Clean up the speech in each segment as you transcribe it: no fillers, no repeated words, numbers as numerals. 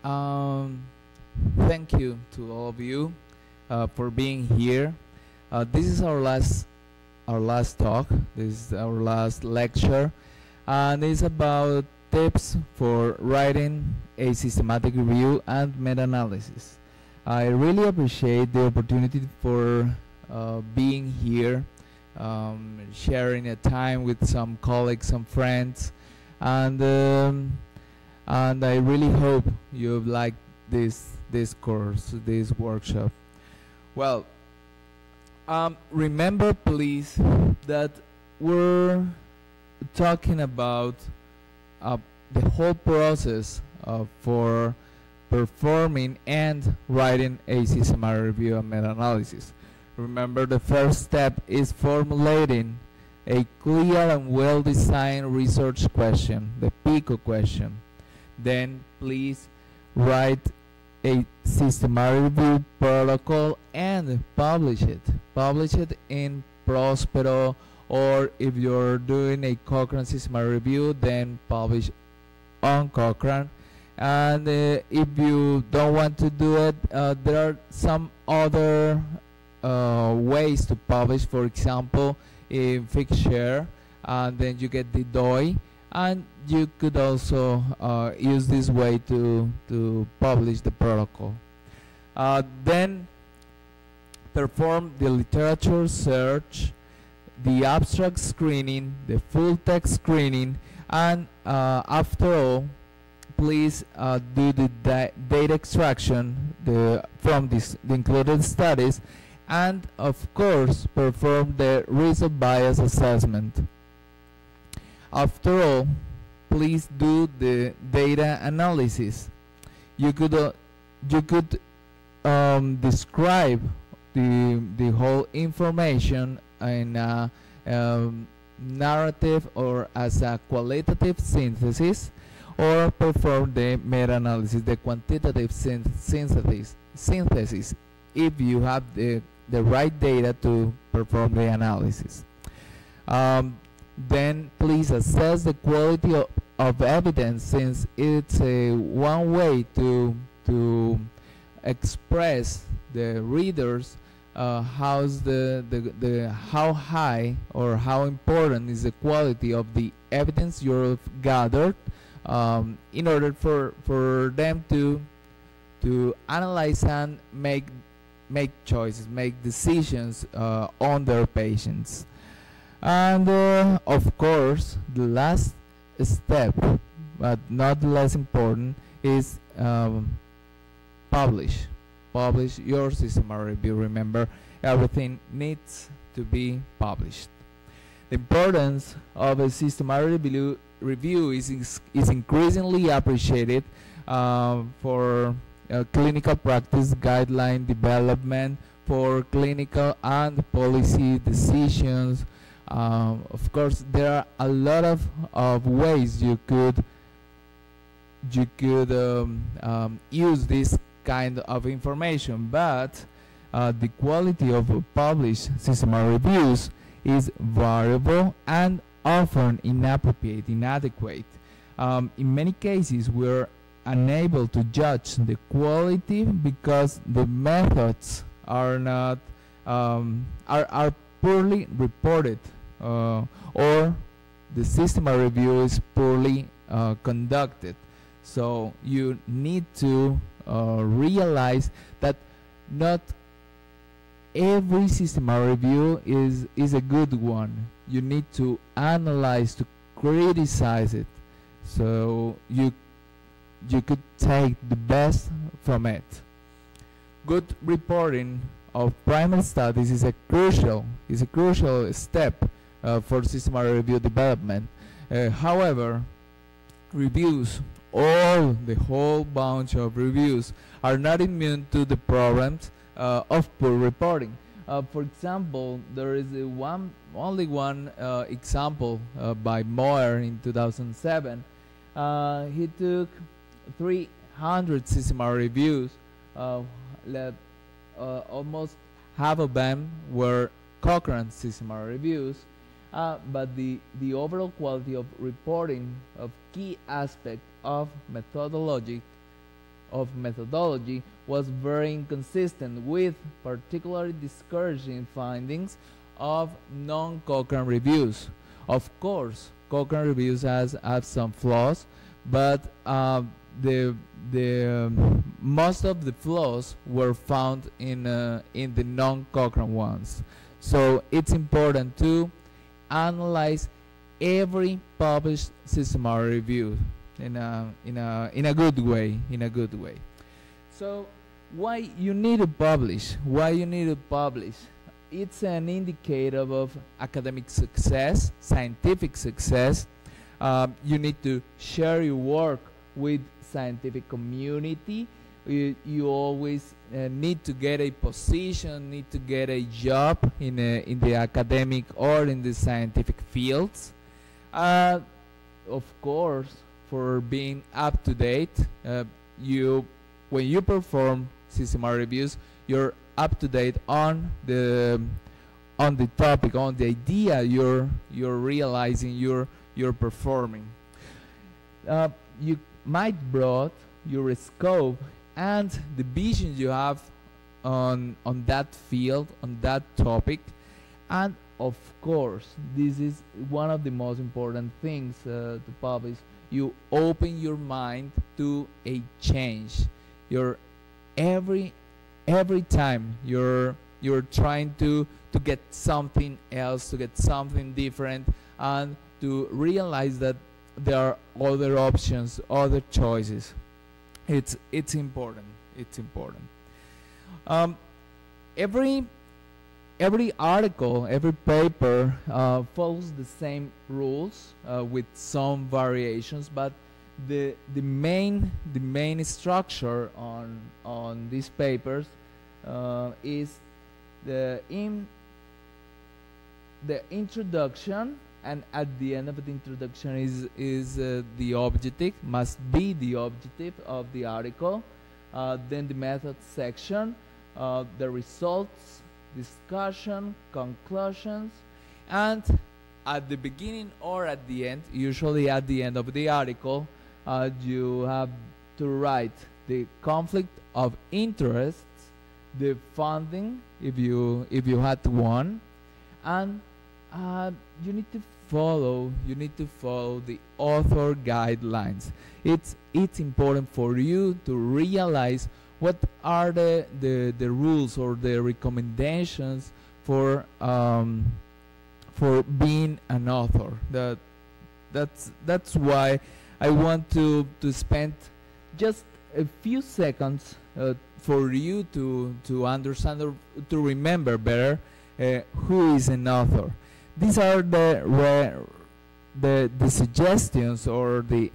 Um, Thank you to all of you for being here. This is our last talk. This is our last lecture, and it's about tips for writing a systematic review and meta-analysis. I really appreciate the opportunity for being here, sharing a time with some colleagues, some friends, and I really hope you've liked this course, this workshop. Well, remember please that we're talking about the whole process for performing and writing a systematic review and meta-analysis. Remember, the first step is formulating a clear and well-designed research question, the PICO question. Then please write a systematic review protocol and publish it. Publish it in Prospero, or if you're doing a Cochrane systematic review, then publish on Cochrane. And if you don't want to do it, there are some other ways to publish. For example, in Figshare, and then you get the DOI, and you could also use this way to publish the protocol. Then perform the literature search, the abstract screening, the full text screening, and after all, please do the data extraction from the included studies, and of course perform the risk of bias assessment. After all, please do the data analysis. You could describe the whole information in a narrative or as a qualitative synthesis, or perform the meta-analysis, the quantitative synthesis, if you have the right data to perform the analysis. Then please assess the quality of evidence, since it's one way to express the readers how high or how important is the quality of the evidence you've gathered, in order for them to analyze and make choices, make decisions on their patients. And of course, the last step, but not less important, is publish your systematic review. Remember, everything needs to be published. The importance of a systematic review is increasingly appreciated for clinical practice guideline development, for clinical and policy decisions. Of course, there are a lot of ways you could use this kind of information, but the quality of published systematic reviews is variable and often inappropriate, inadequate. In many cases, we're unable to judge the quality because the methods are not are poorly reported, or the systematic review is poorly conducted. So you need to realize that not every systematic review is a good one. You need to analyze, to criticize it, so you could take the best from it. Good reporting of primary studies is a crucial step for systematic review development. However, reviews, the whole bunch of reviews, are not immune to the problems of poor reporting. For example, there is only one example by Moyer in 2007. He took 300 systematic reviews. Almost half of them were Cochrane systematic reviews, but the overall quality of reporting of key aspect of methodology of methodology was very inconsistent, with particularly discouraging findings of non-Cochrane reviews. Of course, Cochrane reviews have some flaws, but the most of the flaws were found in the non-Cochrane ones. So it's important to analyze every published systematic review in a good way. So why you need to publish? It's an indicator of academic success, scientific success. You need to share your work with scientific community. You always need to get a position, need to get a job in the academic or in the scientific fields. Of course, for being up to date, when you perform systematic reviews, you're up to date on the topic, on the idea you're realizing, you're performing. You might brought your scope and the vision you have on that field, on that topic, and of course, this is one of the most important things to publish. You open your mind to a change. Every time you're trying to get something else, to get something different, and to realize that there are other options, other choices. It's important. Every article, every paper follows the same rules with some variations, but the main structure on these papers is the introduction, and at the end of the introduction is the objective, must be the objective of the article. Then the method section, the results, discussion, conclusions, and at the beginning or at the end, usually at the end of the article, you have to write the conflict of interests, the funding if you had one, and you need to follow the author guidelines. It's important for you to realize what are the rules or the recommendations for being an author. That's why I want to spend just a few seconds for you to understand or to remember better who is an author. These are the suggestions or the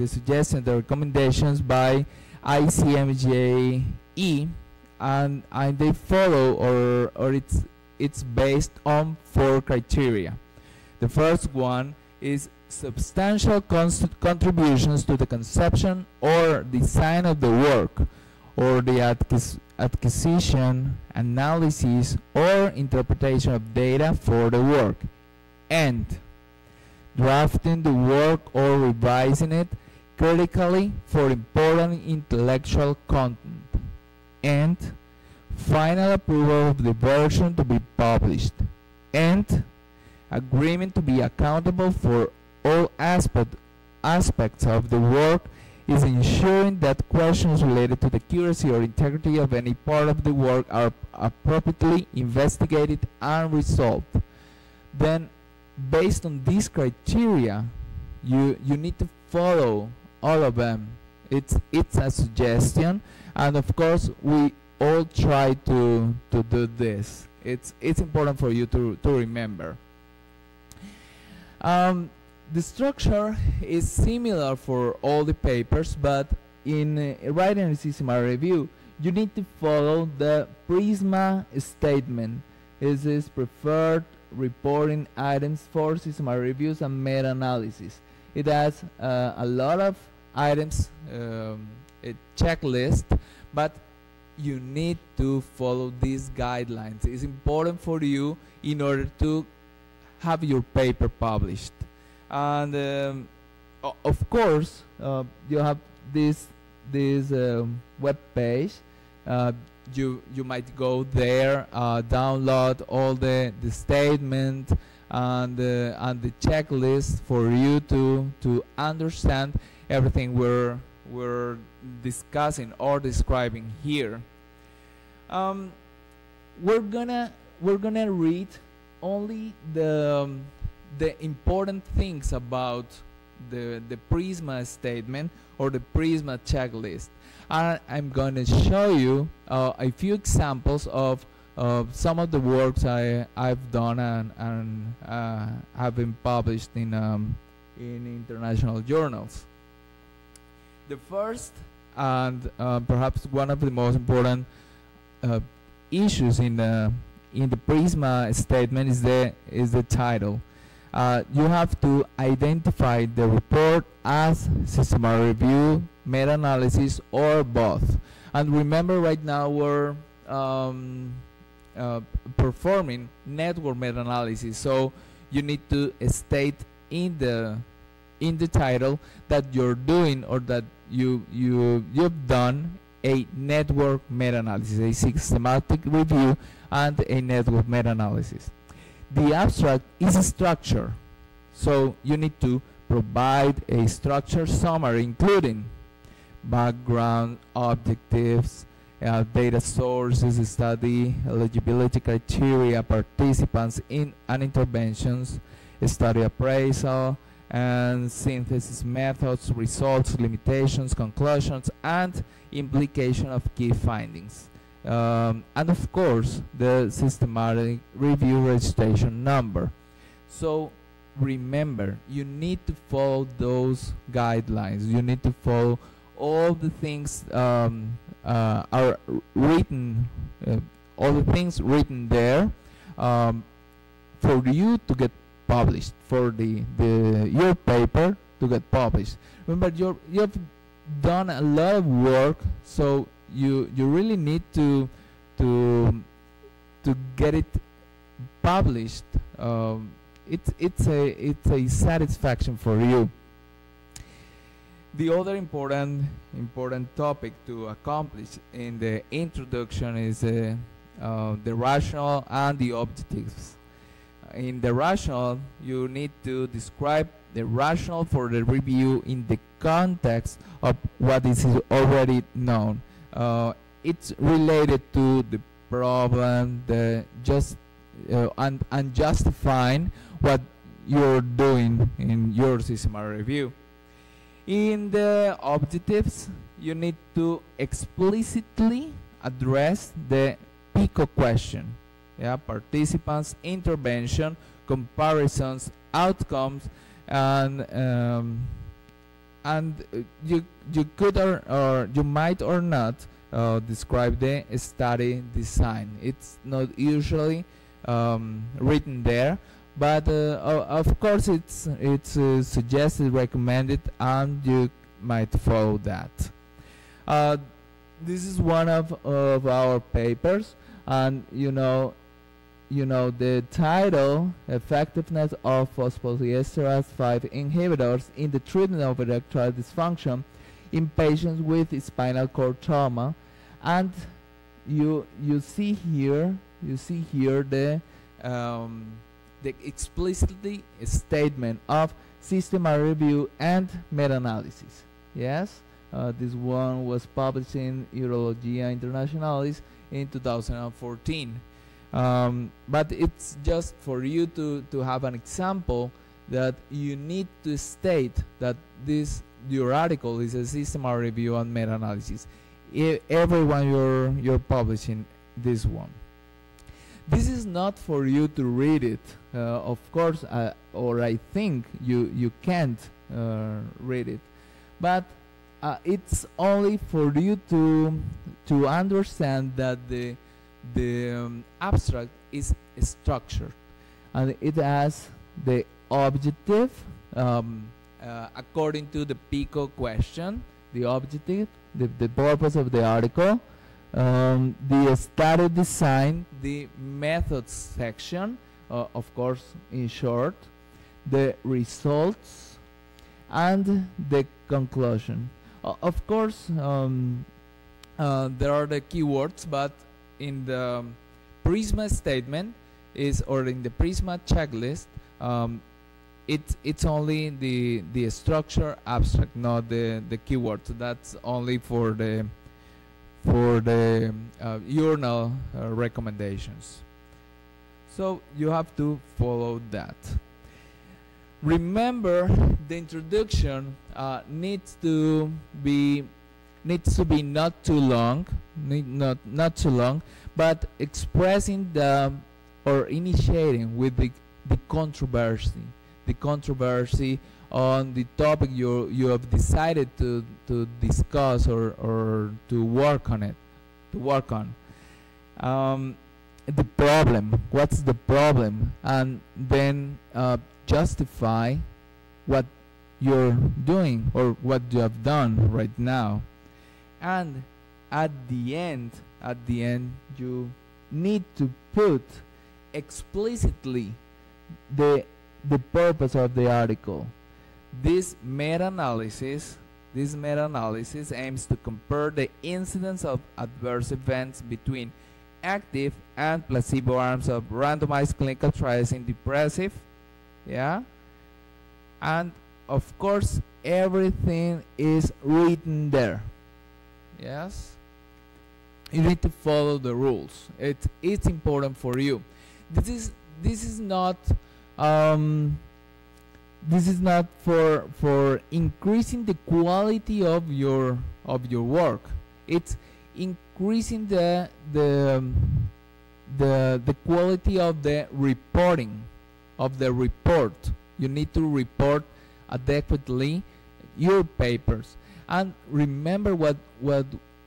suggestions, the recommendations by ICMJE, and they follow or it's based on 4 criteria. The first one is substantial contributions to the conception or design of the work, or the acquisition, analysis, or interpretation of data for the work, and drafting the work or revising it critically for important intellectual content, and final approval of the version to be published, and agreement to be accountable for all aspects of the work, is ensuring that questions related to the accuracy or integrity of any part of the work are appropriately investigated and resolved. Then, based on these criteria, you need to follow all of them. It's a suggestion, and of course we all try to do this. It's important for you to remember. The structure is similar for all the papers, but in writing a systematic review, you need to follow the PRISMA statement. This is preferred reporting items for systematic reviews and meta-analysis. It has a lot of items, a checklist, but you need to follow these guidelines. It's important for you in order to have your paper published. And of course, you have these web page. You might go there, download all the statement and the checklist for you to understand everything we're discussing or describing here. We're gonna read only the important things about the Prisma statement or the Prisma checklist. I'm going to show you a few examples of some of the works I've done and have been published in international journals. The first and perhaps one of the most important issues in the Prisma statement is the title. You have to identify the report as systematic review, meta-analysis, or both. And remember, right now we're performing network meta-analysis, so you need to state in the title that you're doing or that you've done a network meta-analysis, a systematic review, and a network meta-analysis. The abstract is a structure, so you need to provide a structured summary including background, objectives, data sources, study, eligibility criteria, participants and interventions, study appraisal, and synthesis methods, results, limitations, conclusions, and implication of key findings. And of course, the systematic review registration number. So remember, you need to follow those guidelines. You need to follow all the things are written, all the things written there for you to get published, for your paper to get published. Remember, you've done a lot of work, so you really need to get it published. It's a satisfaction for you. The other important topic to accomplish in the introduction is the rationale and the objectives. In the rationale, you need to describe the rationale for the review in the context of what is already known. It's related to the problem, and justifying what you're doing in your systematic review. In the objectives, you need to explicitly address the PICO question. Yeah, participants, intervention, comparisons, outcomes, and you could or you might or not describe the study design. It's not usually written there, but of course it's suggested, recommended, and you might follow that. This is one of our papers, and you know the title, Effectiveness of Phosphodiesterase 5 Inhibitors in the Treatment of Erectile Dysfunction in Patients with Spinal Cord Trauma. And you see here the explicitly statement of systematic review and meta-analysis. Yes, this one was published in Urologia Internationalis in 2014. But it's just for you to have an example that you need to state that your article is a systematic review and meta-analysis. Everyone you're publishing this one. This is not for you to read it, of course, or I think you can't read it, but it's only for you to understand that the abstract is structured, and it has the objective according to the PICO question, the objective, the purpose of the article, the study design, the methods section, of course in short, the results, and the conclusion. Of course, there are the keywords, but in the Prisma statement or in the Prisma checklist, it's only the structure abstract, not the keywords. So that's only for the journal recommendations. So you have to follow that. Remember, the introduction needs to be not too long, not too long, but expressing or initiating with the controversy on the topic you have decided to discuss or to work on. The problem. What's the problem? And then justify what you're doing or what you have done right now. And at the end, you need to put explicitly the purpose of the article. This meta-analysis aims to compare the incidence of adverse events between active and placebo arms of randomized clinical trials in depressive, and of course everything is written there. Yes, you need to follow the rules. It's important for you. This is not for increasing the quality of your work. It's increasing the quality of the reporting, of the report. You need to report adequately your papers. And remember what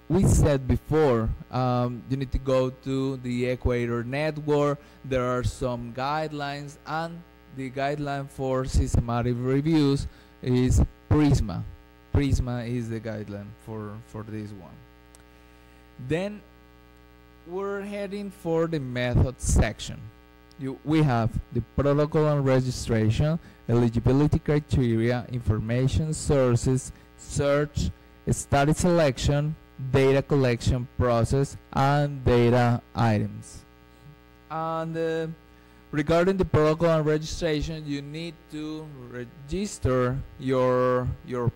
we said before. You need to go to the Equator Network. There are some guidelines, and the guideline for systematic reviews is Prisma. Prisma is the guideline for this one. Then we're heading for the method section. We have the protocol and registration, eligibility criteria, information sources, search, study selection, data collection process, and data items. And regarding the protocol and registration, you need to register your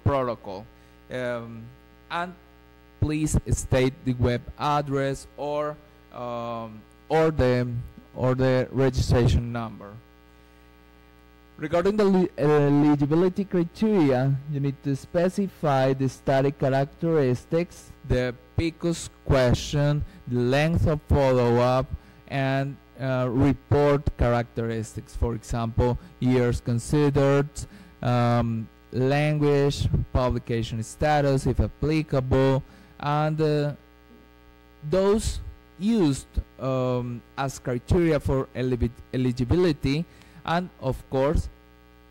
protocol, and please state the web address or the registration number. Regarding the eligibility criteria, you need to specify the study characteristics, the PICUS question, the length of follow-up, and report characteristics. For example, years considered, language, publication status if applicable, and those used as criteria for eligibility. And of course,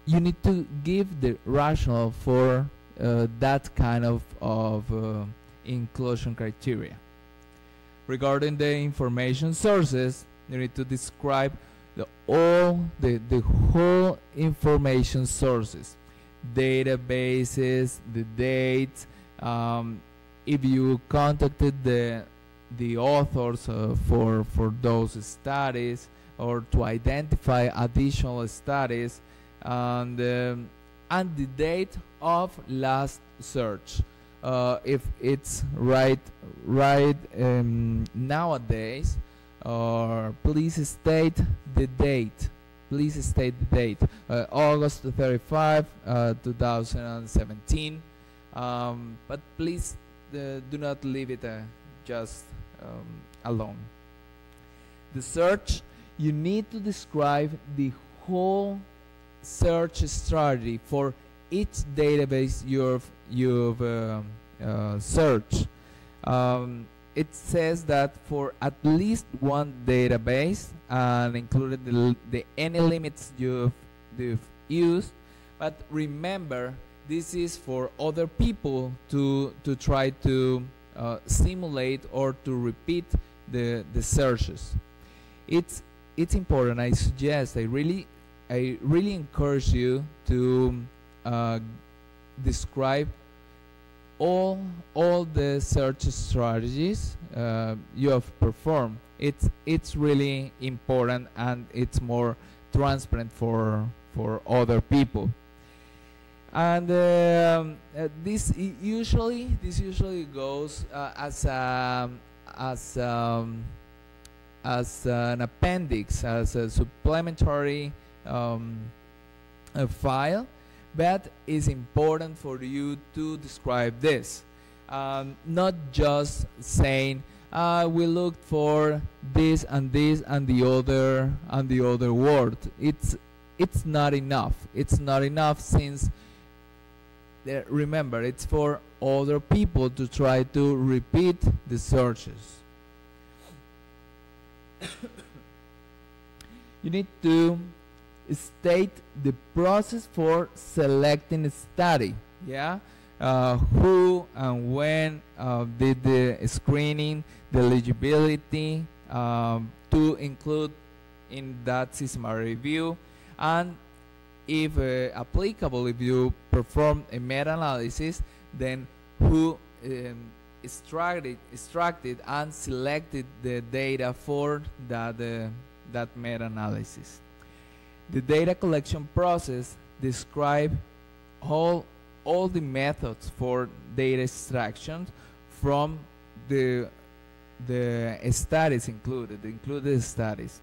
you need to give the rationale for that kind of inclusion criteria. Regarding the information sources, you need to describe the whole information sources, databases, the dates, if you contacted the authors for those studies, or to identify additional studies, and the date of last search. If it's right nowadays, or please state the date. Please state the date. August 35, 2017. But please do not leave it just alone. The search, you need to describe the whole search strategy for each database you've searched. It says that for at least one database, and included any limits you've used. But remember, this is for other people to try to simulate or to repeat the searches. It's important. I suggest, I really encourage you to describe all the search strategies you have performed. It's really important, and it's more transparent for other people. And this usually goes as an appendix, as a supplementary a file, but it's important for you to describe this, not just saying we looked for this and this and the other word. It's not enough. It's not enough, since remember, it's for other people to try to repeat the searches. You need to state the process for selecting a study. Yeah, who and when did the screening, the eligibility to include in that systematic review, and if applicable, if you perform a meta-analysis, then who extracted and selected the data for that meta-analysis. The data collection process describes all the methods for data extraction from the studies included studies.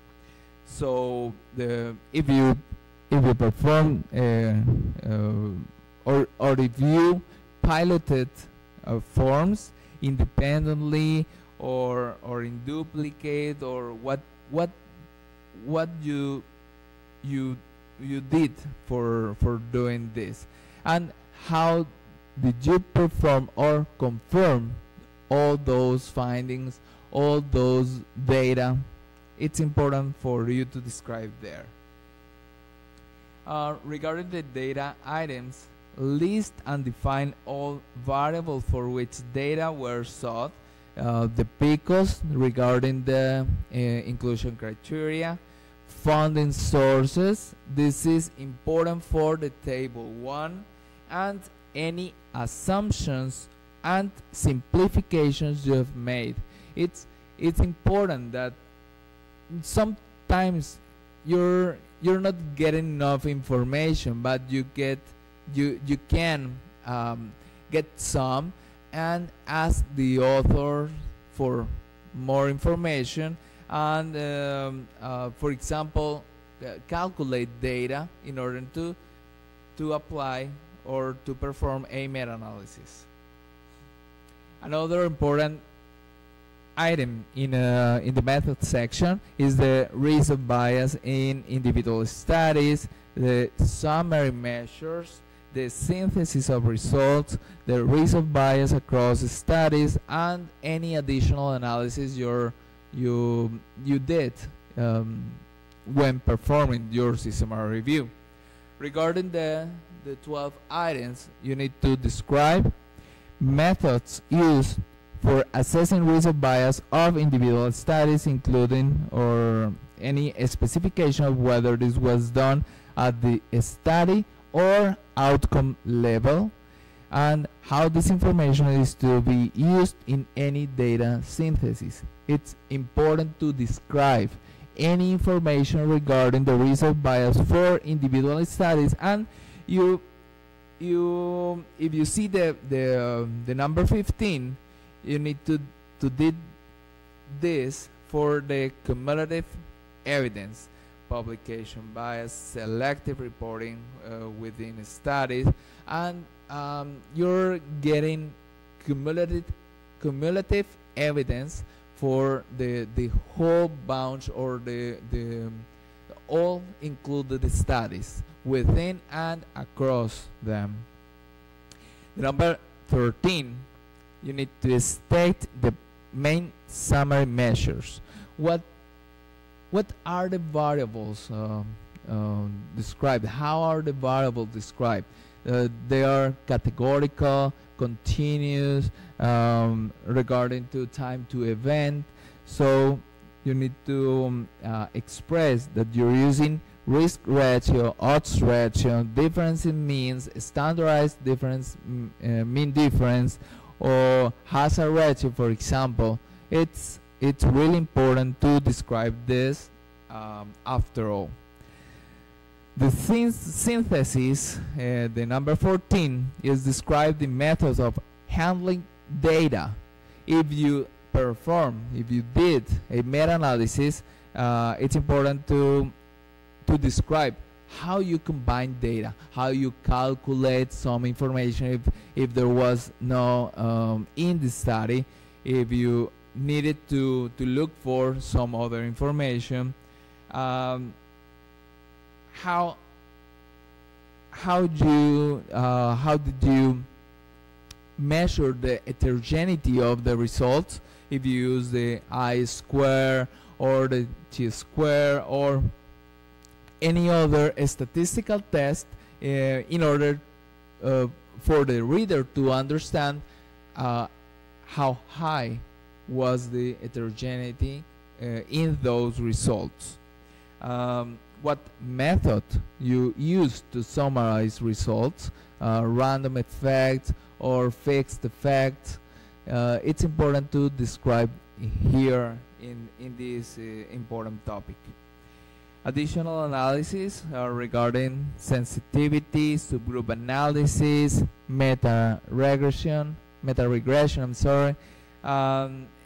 So if you perform or if you piloted forms independently or in duplicate, or what you did for doing this, and how did you perform or confirm all those findings, all those data. It's important for you to describe there. Regarding the data items, list and define all variables for which data were sought, the PICOs regarding the inclusion criteria, funding sources. This is important for the table 1, and any assumptions and simplifications you have made. It's important that sometimes you're not getting enough information, but you can get some and ask the author for more information, and for example calculate data in order to apply or to perform a meta-analysis. Another important item in the method section is the risk of bias in individual studies, the summary measures, the synthesis of results, the risk of bias across studies, and any additional analysis you did when performing your systematic review. Regarding the 12 items, you need to describe methods used for assessing risk of bias of individual studies, including or any specification of whether this was done at the study or outcome level, and how this information is to be used in any data synthesis. It's important to describe any information regarding the risk of bias for individual studies, and if you see the number 15, you need to do this for the cumulative evidence, publication bias, selective reporting within studies, and you're getting cumulative evidence for the whole bunch, or the all included studies within and across them. Number 13, you need to state the main summary measures. What are the variables described? How are the variables described? They are categorical, continuous, regarding to time to event. So you need to express that you're using risk ratio, odds ratio, difference in means, standardized difference, mean difference, or hazard ratio, for example. It's really important to describe this after all. The synthesis, the number 14, is describe the methods of handling data. If you did a meta-analysis, it's important to describe how you combine data, how you calculate some information if there was no in the study, if you needed to look for some other information. How did you measure the heterogeneity of the results? If you use the I-square or the T-square or any other statistical test in order for the reader to understand how high was the heterogeneity in those results. What method you use to summarize results, random effect or fixed effect, it's important to describe here in this important topic. Additional analysis regarding sensitivity, subgroup analysis, meta-regression, I'm sorry.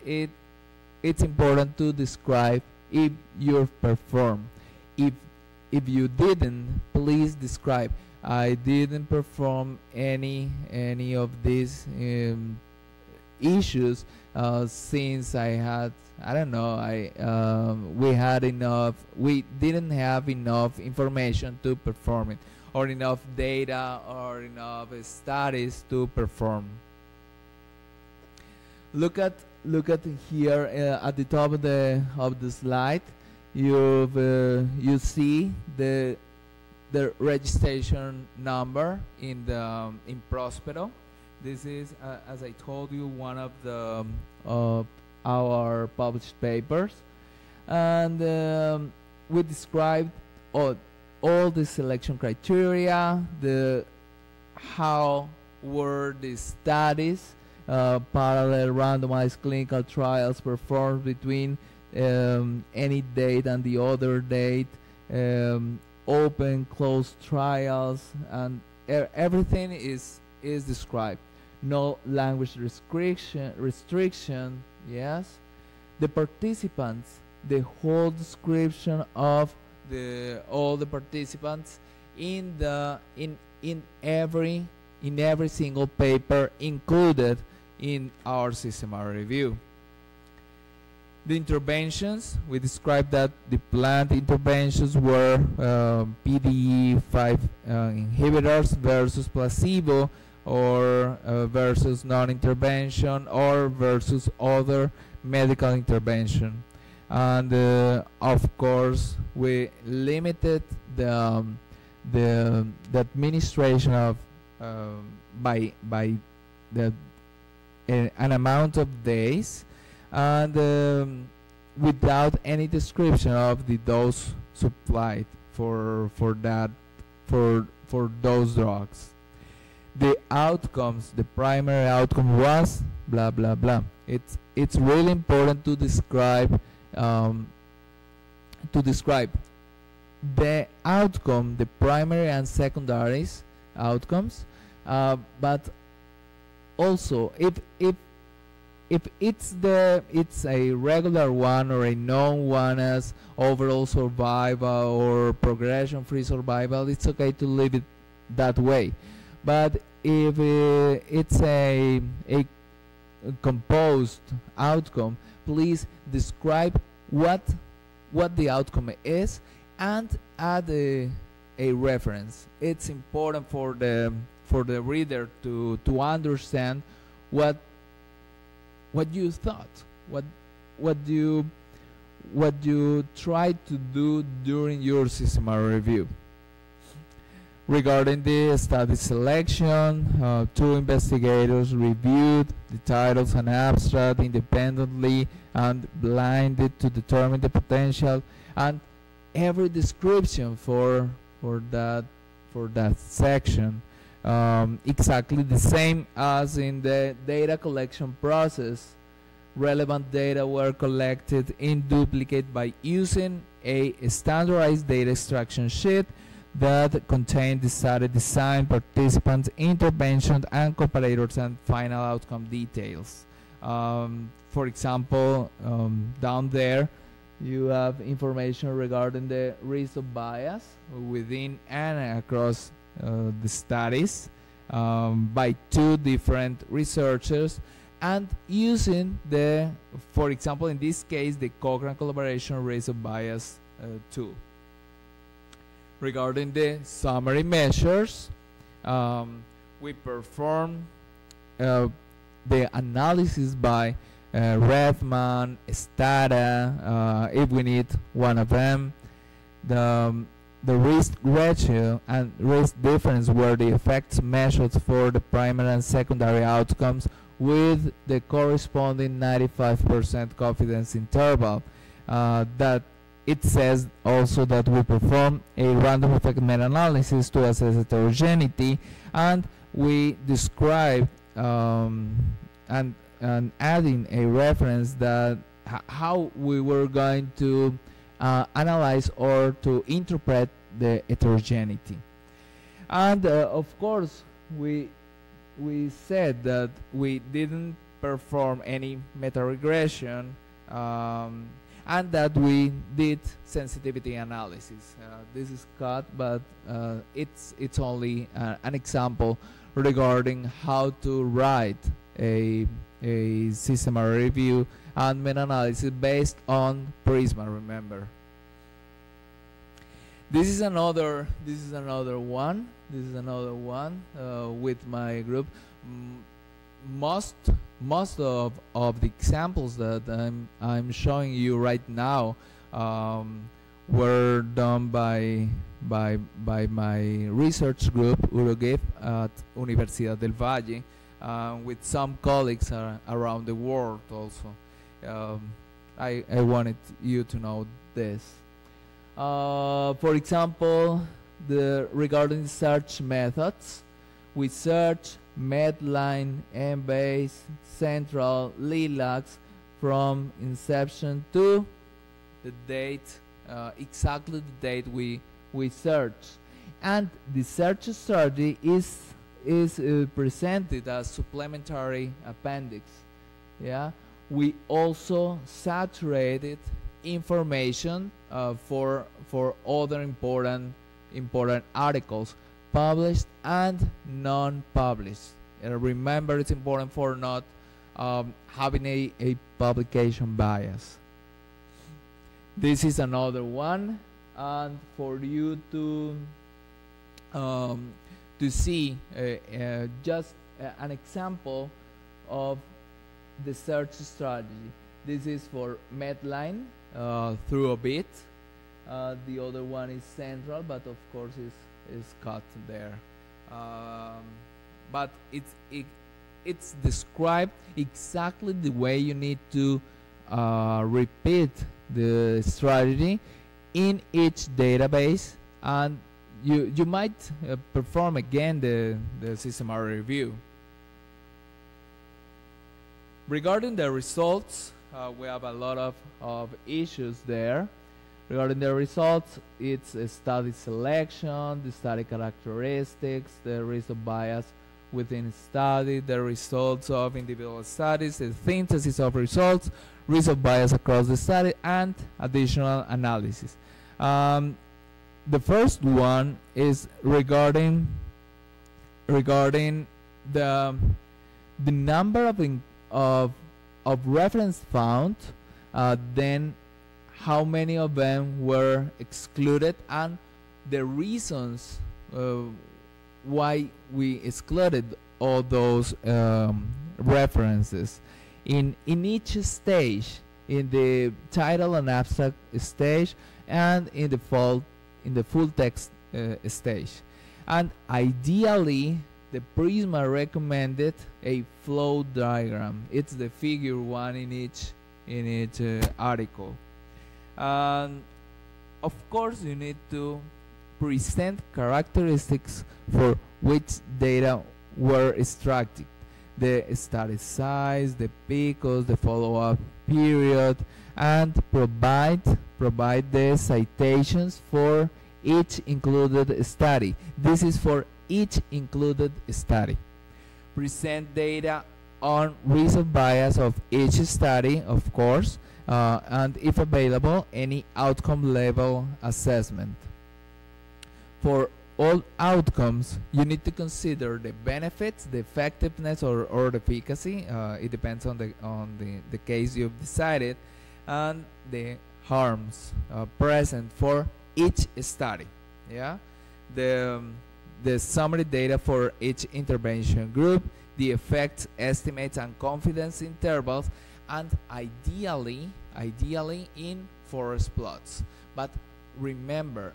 It's important to describe if you perform. If you didn't, please describe. I didn't perform any of these issues since I had, I don't know, we didn't have enough information to perform it, or enough data or enough studies to perform. Look at here at the top of the slide. You see the registration number in Prospero. This is, as I told you, one of our published papers, and we described all the selection criteria, how were the studies, parallel randomized clinical trials performed between any date and the other date, open, closed trials, and everything is described. No language restriction, yes. The participants, the whole description of all the participants in every single paper included in our systematic review. The interventions, we described that the planned interventions were PDE5 inhibitors versus placebo, or versus non-intervention, or versus other medical intervention. And of course, we limited the administration of by an amount of days, and without any description of the dose supplied for those drugs. The outcomes, the primary outcome was blah blah blah. It's really important to describe the outcome, the primary and secondary outcomes, but also if it's a regular one or a known one as overall survival or progression-free survival, it's okay to leave it that way. But if it's a composed outcome, please describe what the outcome is and add a reference. It's important for the reader to understand what you thought, what you tried to do during your systematic review. Regarding the study selection, 2 investigators reviewed the titles and abstract independently and blinded to determine the potential and every description for that section, exactly the same as in the data collection process. Relevant data were collected in duplicate by using a standardized data extraction sheet that contained the study design, participants, interventions, and comparators, and final outcome details. For example, down there you have information regarding the risk of bias within and across the studies by 2 different researchers, and using the, for example, in this case, the Cochrane collaboration risk of bias tool. Regarding the summary measures, we perform the analysis by Redman, Stata, if we need one of them. The risk ratio and risk difference were the effects measured for the primary and secondary outcomes with the corresponding 95% confidence interval. That it says also that we perform a random effect meta-analysis to assess heterogeneity, and we describe and adding a reference that how we were going to analyze or to interpret the heterogeneity. And of course we said that we didn't perform any meta-regression, and that we did sensitivity analysis. This is cut, but it's only an example regarding how to write a systematic review and meta-analysis based on Prisma. Remember, this is another one with my group. Most of the examples that I'm showing you right now were done by my research group UroGIF at Universidad del Valle, with some colleagues around the world also. I wanted you to know this. For example, regarding search methods, we search Medline, Embase, Central, Lilacs from inception to the date, exactly the date we search. And the search strategy is presented as supplementary appendix. Yeah, we also saturated information for other important articles, published and non-published. Remember, it's important for not having a publication bias. This is another one, and for you to see just an example of the search strategy. This is for Medline through a bit. The other one is Central, but of course is cut there. But it's described exactly the way you need to repeat the strategy in each database, and you might perform again the systematic review. Regarding the results, we have a lot of issues there. Regarding the results, it's a study selection, the study characteristics, the risk of bias within study, the results of individual studies, the synthesis of results, risk of bias across the study, and additional analysis. The first one is regarding the number of reference found, then how many of them were excluded, and the reasons why we excluded all those references in each stage, in the title and abstract stage, and in the full text stage. And ideally, the Prisma recommended a flow diagram. It's the figure 1 in each article. of course you need to present characteristics for which data were extracted, the study size, the picos, the follow-up period, and provide the citations for each included study. This is for each included study. Present data on result bias of each study, of course, and if available, any outcome level assessment. For all outcomes, you need to consider the benefits, the effectiveness, or the efficacy. It depends on the case you've decided, and the harms present for each study. Yeah, the summary data for each intervention group, the effects, estimates, and confidence intervals, and ideally in forest plots. But remember,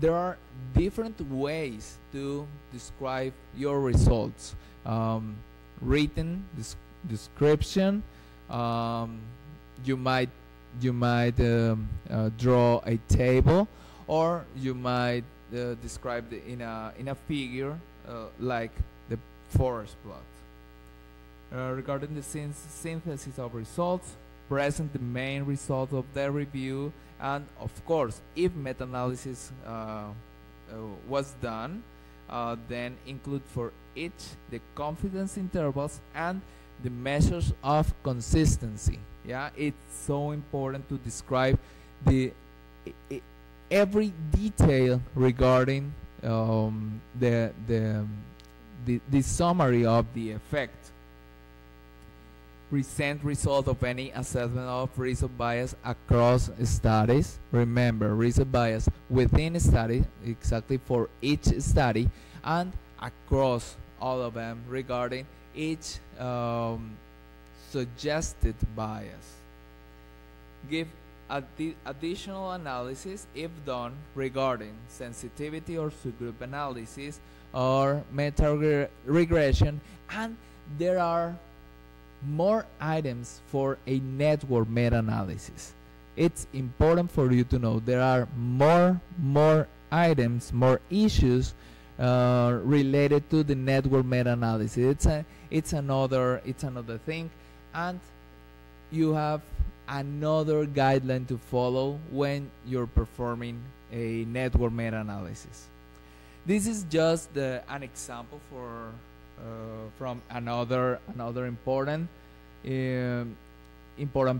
there are different ways to describe your results. Written description. You might draw a table, or you might describe in a figure like the forest plot. Regarding the synthesis of results, present the main results of the review, and of course, if meta-analysis was done, then include for each the confidence intervals and the measures of consistency. Yeah, it's so important to describe every detail regarding the summary of the effect. Present result of any assessment of result bias across studies. Remember, result bias within a study, exactly for each study, and across all of them regarding each suggested bias. Give additional analysis if done regarding sensitivity or subgroup analysis or meta-regression, and there are more items for a network meta-analysis. It's important for you to know there are more items, more issues related to the network meta-analysis. It's another thing, and you have another guideline to follow when you're performing a network meta-analysis. This is just an example for from another important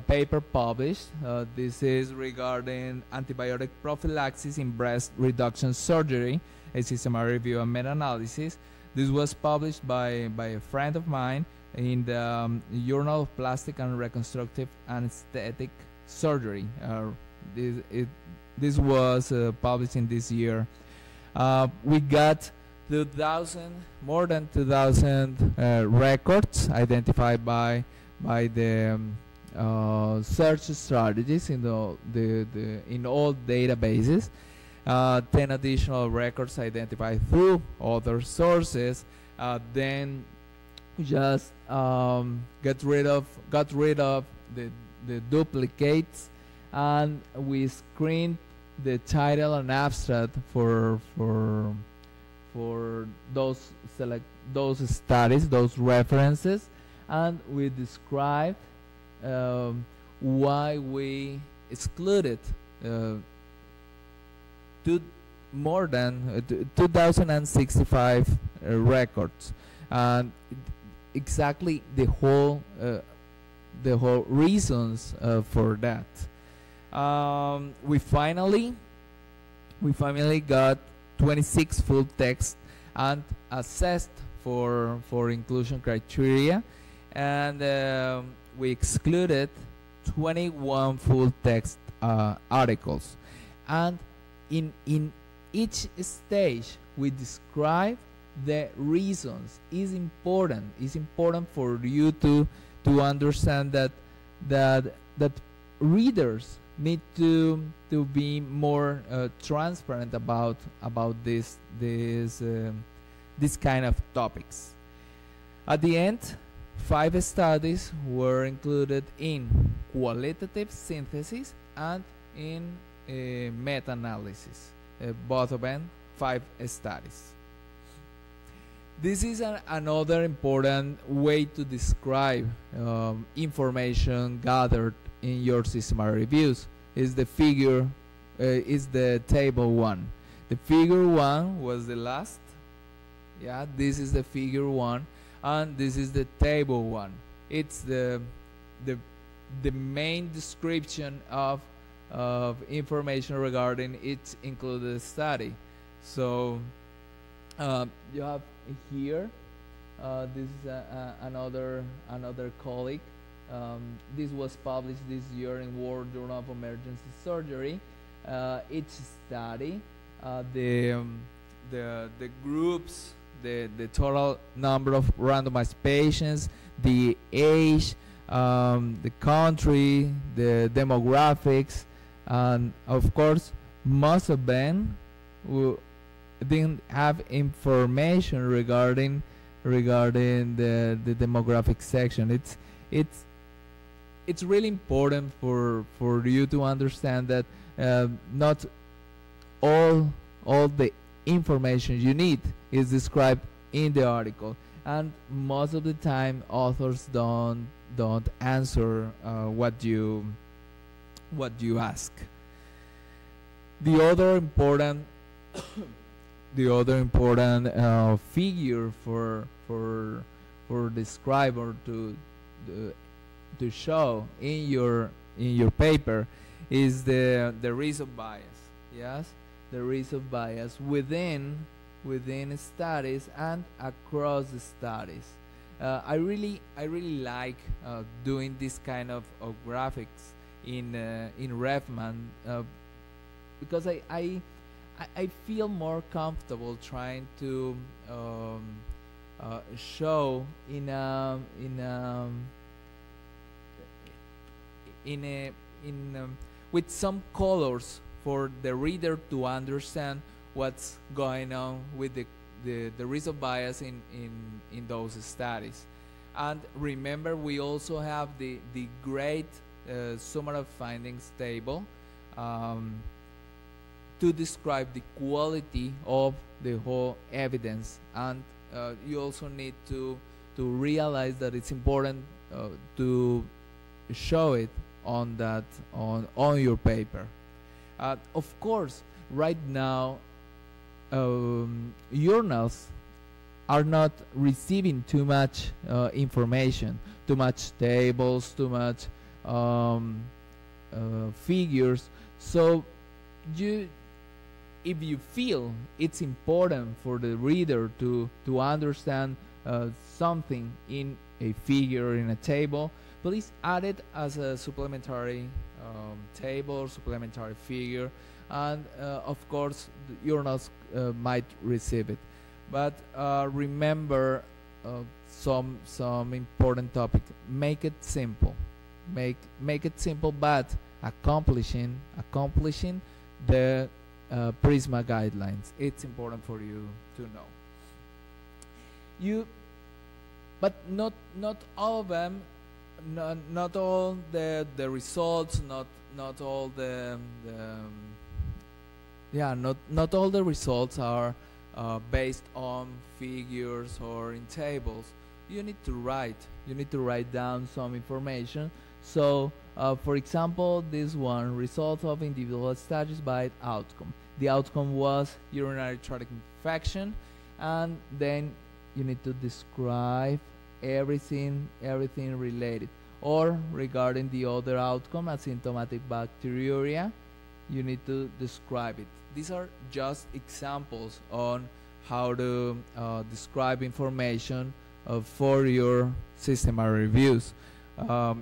paper published. This is regarding antibiotic prophylaxis in breast reduction surgery, a systematic review and meta-analysis. This was published by a friend of mine in the Journal of Plastic and Reconstructive Anesthetic Surgery. This was published in this year. We got more than 2,000 records identified by the search strategies in in all databases. 10 additional records identified through other sources. Then we just got rid of the duplicates, and we screened the title and abstract for those studies, those references, and we described why we excluded more than 2,065 records, and exactly the whole reasons for that. We finally got 26 full text and assessed for inclusion criteria, and we excluded 21 full text articles. And in each stage we describe the reasons. It's important for you to understand that readers need to be more transparent about this kind of topics. At the end, 5 studies were included in qualitative synthesis and in meta-analysis, both of them 5 studies. This is another important way to describe information gathered in your systematic reviews. Is the figure, is the table 1. The figure 1 was the last. Yeah, this is the figure 1, and this is the table 1. It's the main description of information regarding its included study. So you have here, this is another colleague. This was published this year in World Journal of Emergency Surgery. Each study, the groups, the total number of randomized patients, the age, the country, the demographics, and of course most of them didn't have information regarding the demographic section. It's really important for you to understand that not all the information you need is described in the article, and most of the time authors don't answer what you ask. The other important figure for describe or to show in your paper is the risk of bias. Yes, the risk of bias within studies and across the studies. I really like doing this kind of graphics in Refman because I feel more comfortable trying to show with some colors for the reader to understand what's going on with the risk of bias in those studies. And remember, we also have the great summary of findings table to describe the quality of the whole evidence, and you also need to realize that it's important to show it on your paper. Of course, right now journals are not receiving too much information, too much tables, too much figures. So if you feel it's important for the reader to understand something in a figure, in a table, please add it as a supplementary table, supplementary figure, and of course the journals might receive it. But remember some important topic. Make it simple. Make it simple, but accomplishing the Prisma guidelines. It's important for you to know. But not all of them, not all the results, not all not all the results are based on figures or in tables. You need to write down some information. So for example, this one, results of individual studies by outcome. The outcome was urinary tract infection, and then you need to describe everything related. Or regarding the other outcome, asymptomatic bacteriuria, you need to describe it. These are just examples on how to describe information for your systematic reviews.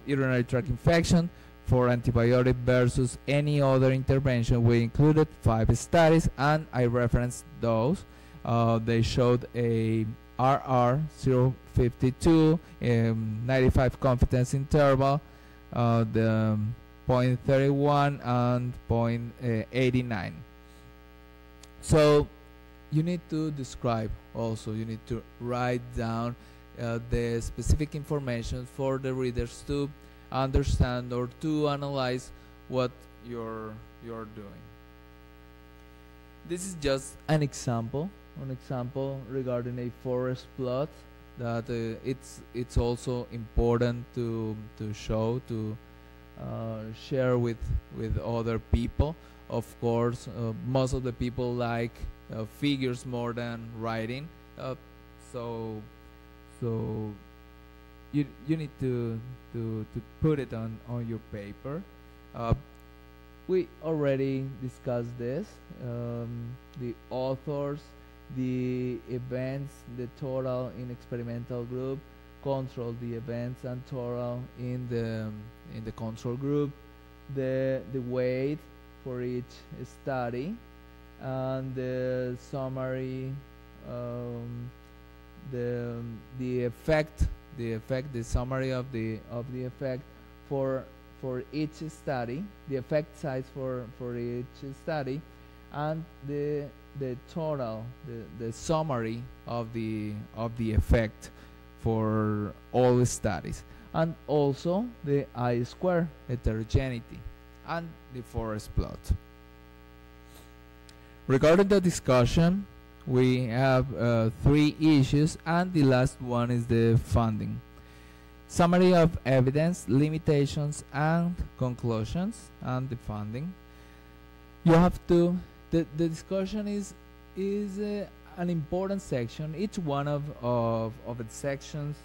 Urinary tract infection for antibiotic versus any other intervention. We included 5 studies, and I referenced those. They showed a RR 0.52, 95 confidence interval, the 0.31 and 0.89. So you need to describe also, you need to write down the specific information for the readers to understand or to analyze what your you're doing. This is just an example regarding a forest plot that it's also important to show, to share with other people. Of course, most of the people like figures more than writing, so you need to put it on your paper. We already discussed this, the authors, the events, the total in experimental group, control, the events and total in the control group, the weight for each study, and the summary, the effect, the summary of the effect for each study, the effect size for each study, and the total, the summary of the effect for all the studies, and also the I-square heterogeneity and the forest plot. Regarding the discussion, we have 3 issues, and the last one is the funding. Summary of evidence, limitations and conclusions, and the funding. You have to, the discussion is an important section. Each one of the sections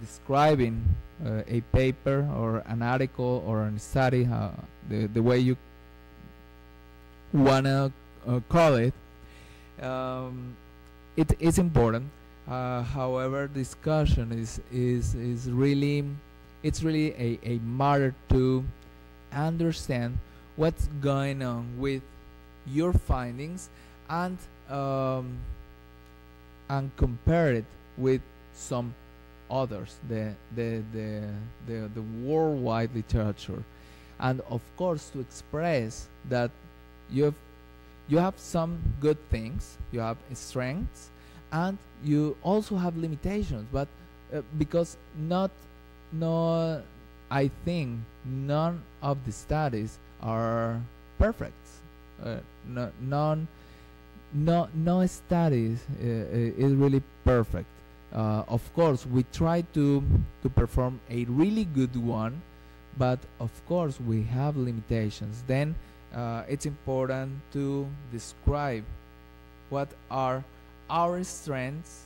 describing a paper or an article or a study, the way you wanna call it, it is important. However, discussion is really, it's really a matter to understand what's going on with your findings and compare it with some others, the worldwide literature, and of course to express that you have some good things, you have strengths, and you also have limitations, but because I think none of the studies are perfect. No studies is really perfect. Of course, we try to perform a really good one, but of course we have limitations. Then it's important to describe what are our strengths,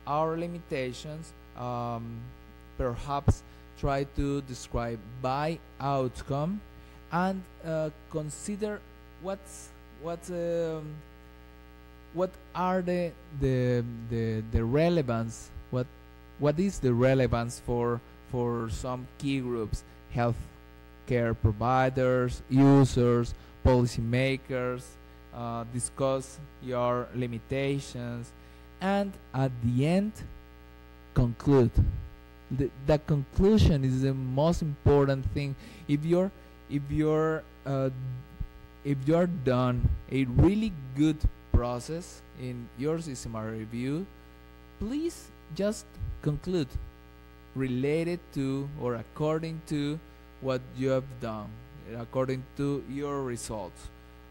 our limitations, perhaps try to describe by outcome, and consider what are the relevance, what is the relevance for some key groups: healthcare providers, users, policymakers. Discuss your limitations, and at the end conclude. The conclusion is the most important thing. If you're done a really good process in your systematic review, please just conclude related to or according to what you have done, according to your results.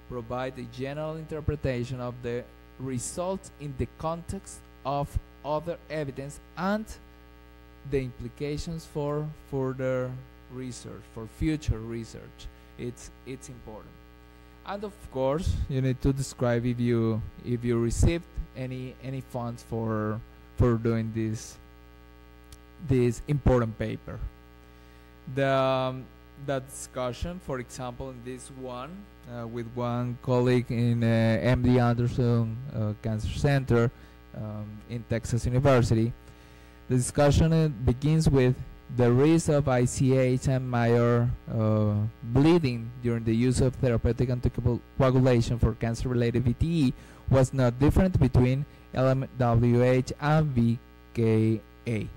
Provide a general interpretation of the results in the context of other evidence and the implications for further research, for future research. It's important. And of course, you need to describe if you received any funds for doing this important paper. That discussion, for example, in this one with one colleague in MD Anderson Cancer Center in Texas University, the discussion begins with the risk of ICH and major bleeding during the use of therapeutic anticoagulation for cancer-related VTE was not different between LMWH and VKA.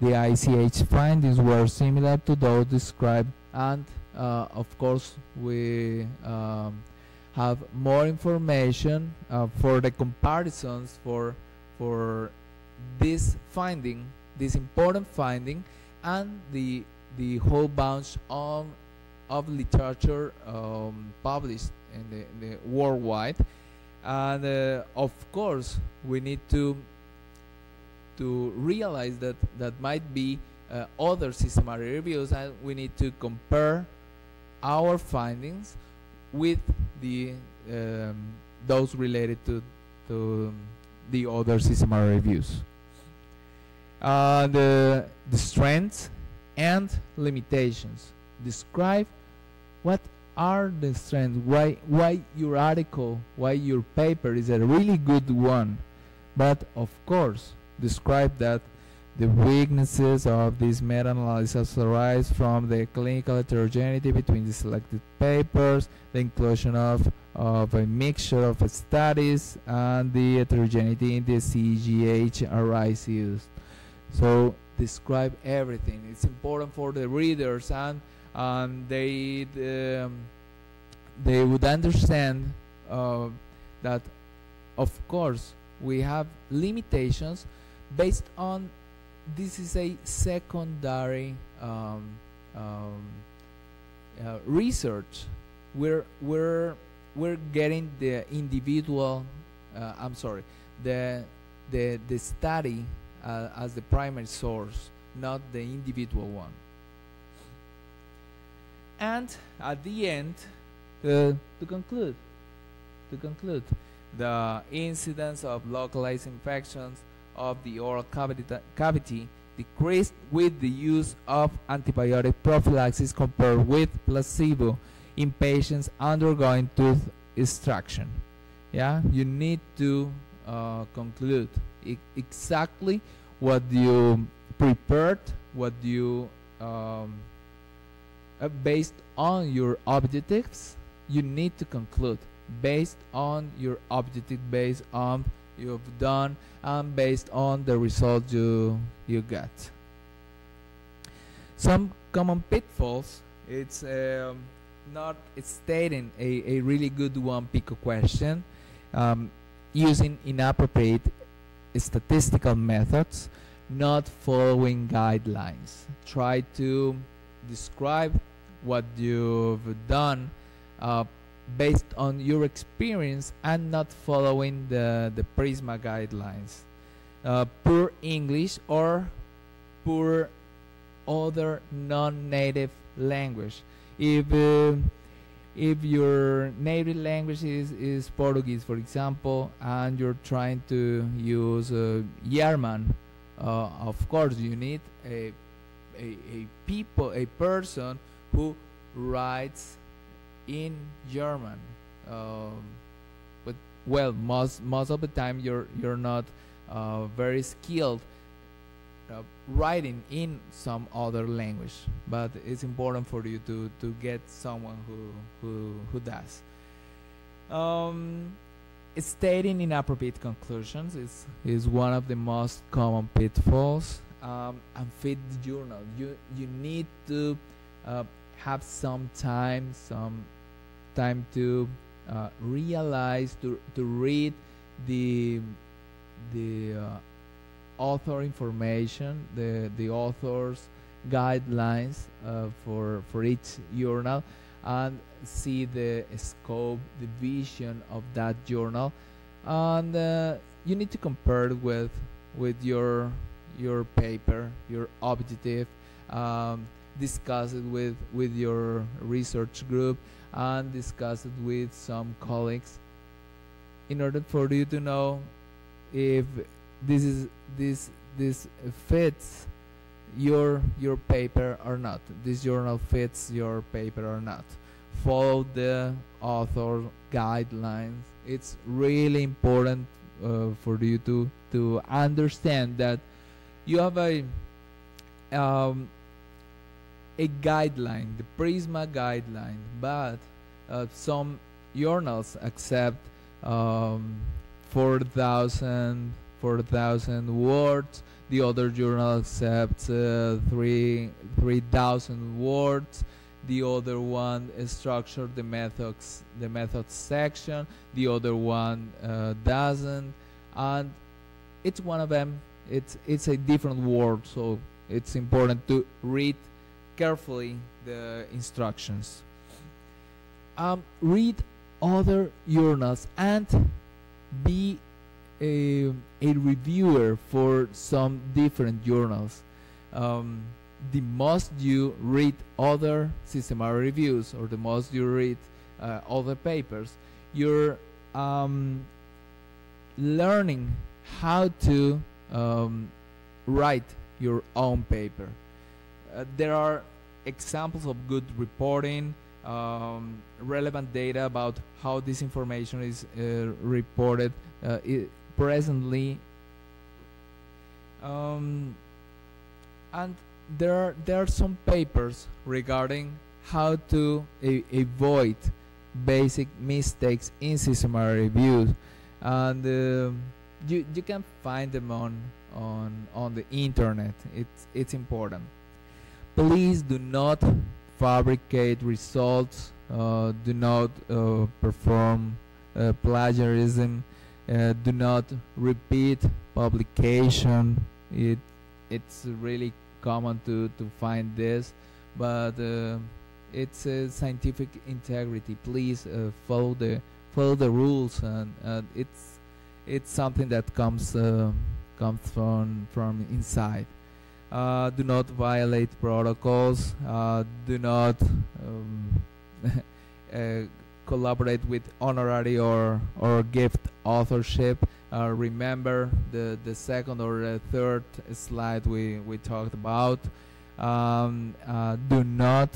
The ICH findings were similar to those described, and of course we have more information for the comparisons for this finding, this important finding, and the whole bunch of literature published in the worldwide, and of course we need to realize that might be other systematic reviews, and we need to compare our findings with the those related to the other systematic reviews. The strengths and limitations. Describe what are the strengths, why your article, why your paper is a really good one, but of course describe that the weaknesses of this meta-analysis arise from the clinical heterogeneity between the selected papers, the inclusion of a mixture of studies, and the heterogeneity in the CGH arrays used. So describe everything. It's important for the readers, and they would understand that of course we have limitations based on this is a secondary research. We're getting the individual the study as the primary source, not the individual one. And at the end, to conclude, the incidence of localized infections of the oral cavity decreased with the use of antibiotic prophylaxis compared with placebo in patients undergoing tooth extraction. Yeah, you need to conclude exactly what you prepared, what you based on your objectives. You need to conclude based on your objective, based on you've done, and based on the result you get. Some common pitfalls. It's not stating a really good one pico question, using inappropriate statistical methods, not following guidelines. Try to describe what you've done based on your experience and not following the Prisma guidelines. Poor English or poor other non-native language. If your native language is Portuguese, for example, and you're trying to use German, of course you need a person who writes in German. But well, most of the time you're not very skilled writing in some other language, but it's important for you to get someone who does. Stating inappropriate conclusions is one of the most common pitfalls. Unfit journal. You need to have some time to realize, to read the author information, the author's guidelines for each journal, and see the scope, the vision of that journal, and you need to compare it with your paper, your objective, discuss it with your research group, and discuss it with some colleagues in order for you to know if this fits your paper or not. This journal fits your paper or not. Follow the author guidelines. It's really important for you to understand that you have a guideline, the Prisma guideline, but some journals accept 4,000 words. The other journal accepts 3,000 words. The other one is structured the methods section. The other one doesn't, and each one of them it's a different word. So it's important to read carefully the instructions. Read other journals and be a reviewer for some different journals. The most you read other systematic reviews, or the most you read other papers, you're learning how to write your own paper. There are examples of good reporting, relevant data about how this information is reported presently, and there are some papers regarding how to avoid basic mistakes in systematic reviews, and you can find them on the internet. It's important. Please do not fabricate results. Do not perform plagiarism. Do not repeat publication. It's really common to find this, but it's scientific integrity. Please follow the rules, and it's something that comes from inside. Do not violate protocols. Do not collaborate with honorary or gift authorship. Remember the second or the third slide we talked about. Do not,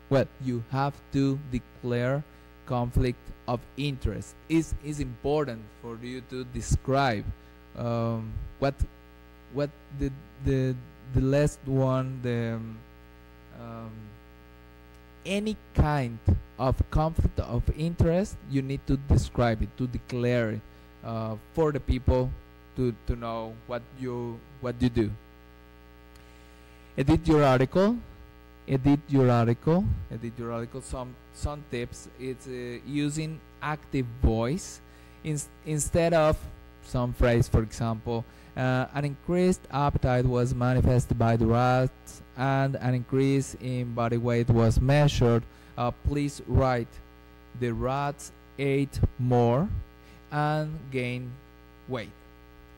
well, you have to declare conflict of interest. Is important for you to describe what the last one, any kind of conflict of interest. You need to describe it, to declare it, for the people to know what you do. Edit your article. Some tips. It's using active voice instead of some phrase. For example, an increased appetite was manifested by the rats, and an increase in body weight was measured. Please write, the rats ate more and gained weight.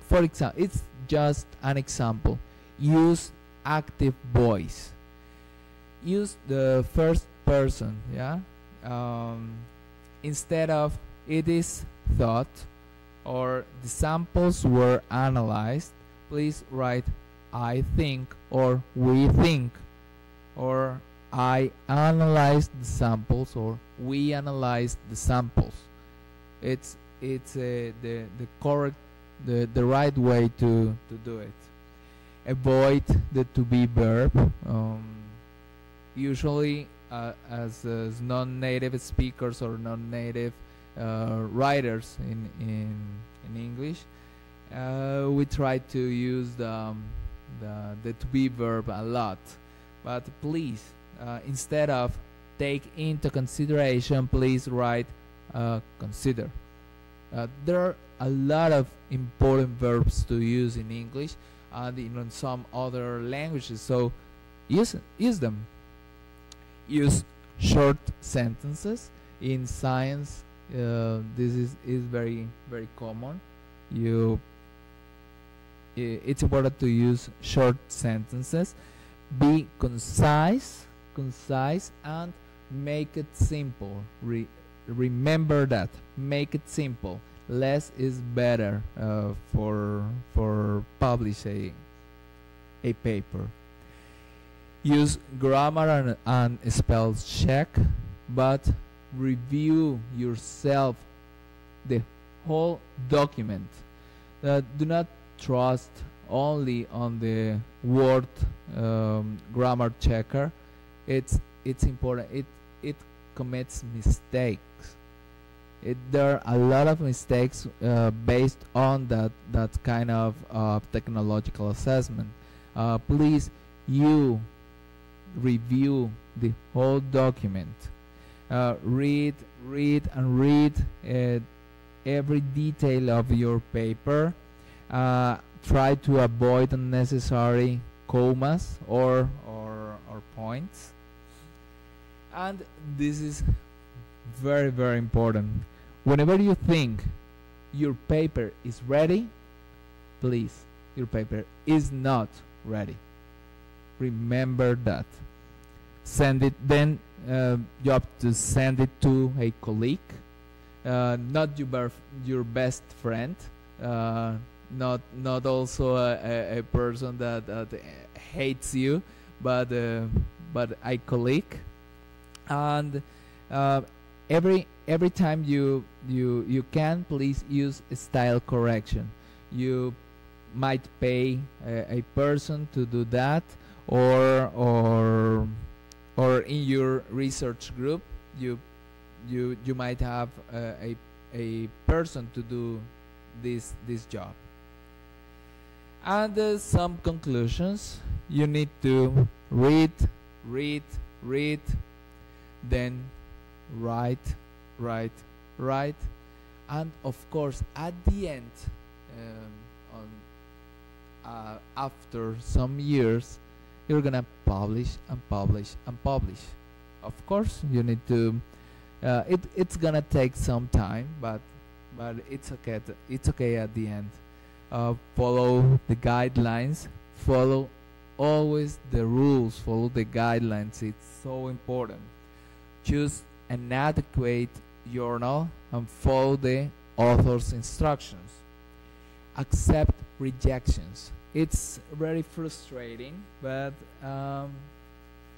For example, it's just an example. Use active voice. Use the first person, yeah. Instead of it is thought or the samples were analyzed, please write I think or we think, or I analyzed the samples or we analyzed the samples. It's the correct, the right way to do it. Avoid the to be verb. Usually as non-native speakers or non-native writers in English, we try to use the to be verb a lot, but please, instead of take into consideration, please write consider. There are a lot of important verbs to use in English and in some other languages, so use them. Use short sentences. In science, this is very common. It's important to use short sentences. Be concise and make it simple. Remember that. Make it simple. Less is better for publish a paper. Use grammar and spell check, but review yourself the whole document. Do not trust only on the word grammar checker. It's important. It commits mistakes. There are a lot of mistakes based on that kind of technological assessment. Please, you review the whole document. Read every detail of your paper. Try to avoid unnecessary commas or points. And this is very, very important. Whenever you think your paper is ready, please, your paper is not ready. Remember that. Send it, then you have to send it to a colleague, not your best friend, not also a person that hates you, but a colleague. And every time you can, please use style correction. You might pay a person to do that, or in your research group you might have a person to do this job. And some conclusions: you need to read, then write, and of course at the end, after some years, you're gonna publish and publish and publish. Of course, you need to. It's gonna take some time, but it's okay. It's okay at the end. Follow the guidelines. Follow always the rules. Follow the guidelines. It's so important. Choose an adequate journal and follow the author's instructions. Accept rejections. It's very frustrating, but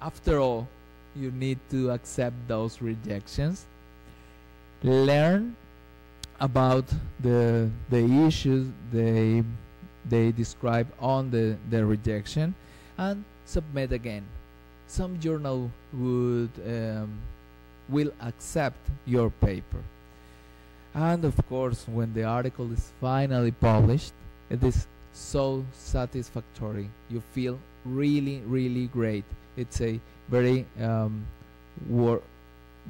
after all, you need to accept those rejections. Learn about the issues they describe on the rejection, and submit again. Some journal will accept your paper. And of course, when the article is finally published, it is so satisfactory. You feel really, really great. It's a very work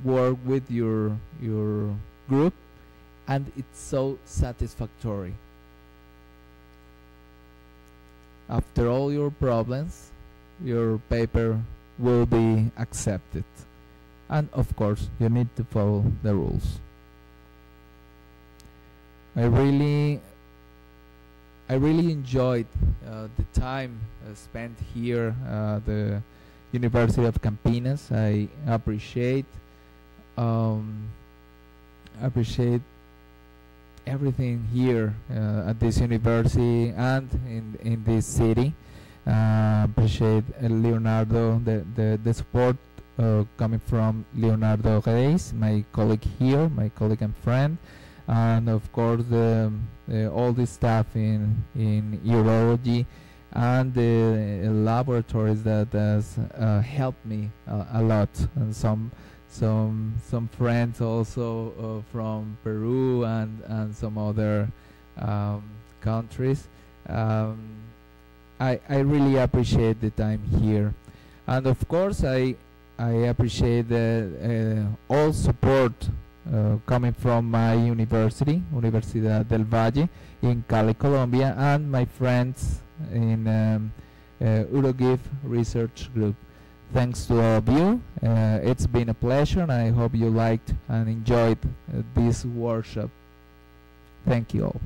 with your group, and it's so satisfactory. After all your problems, your paper will be accepted. And of course, you need to follow the rules. I really enjoyed the time spent here at the University of Campinas. I appreciate everything here at this university and in this city. Appreciate Leonardo, the support coming from Leonardo Reis, my colleague here, my colleague and friend. And of course all the staff in urology and the laboratories that has helped me a lot, and some friends also from Peru and some other countries. I really appreciate the time here, and of course I appreciate all support coming from my university, Universidad del Valle in Cali, Colombia, and my friends in UroGive Research Group. Thanks to all of you. It's been a pleasure, and I hope you liked and enjoyed this workshop. Thank you all.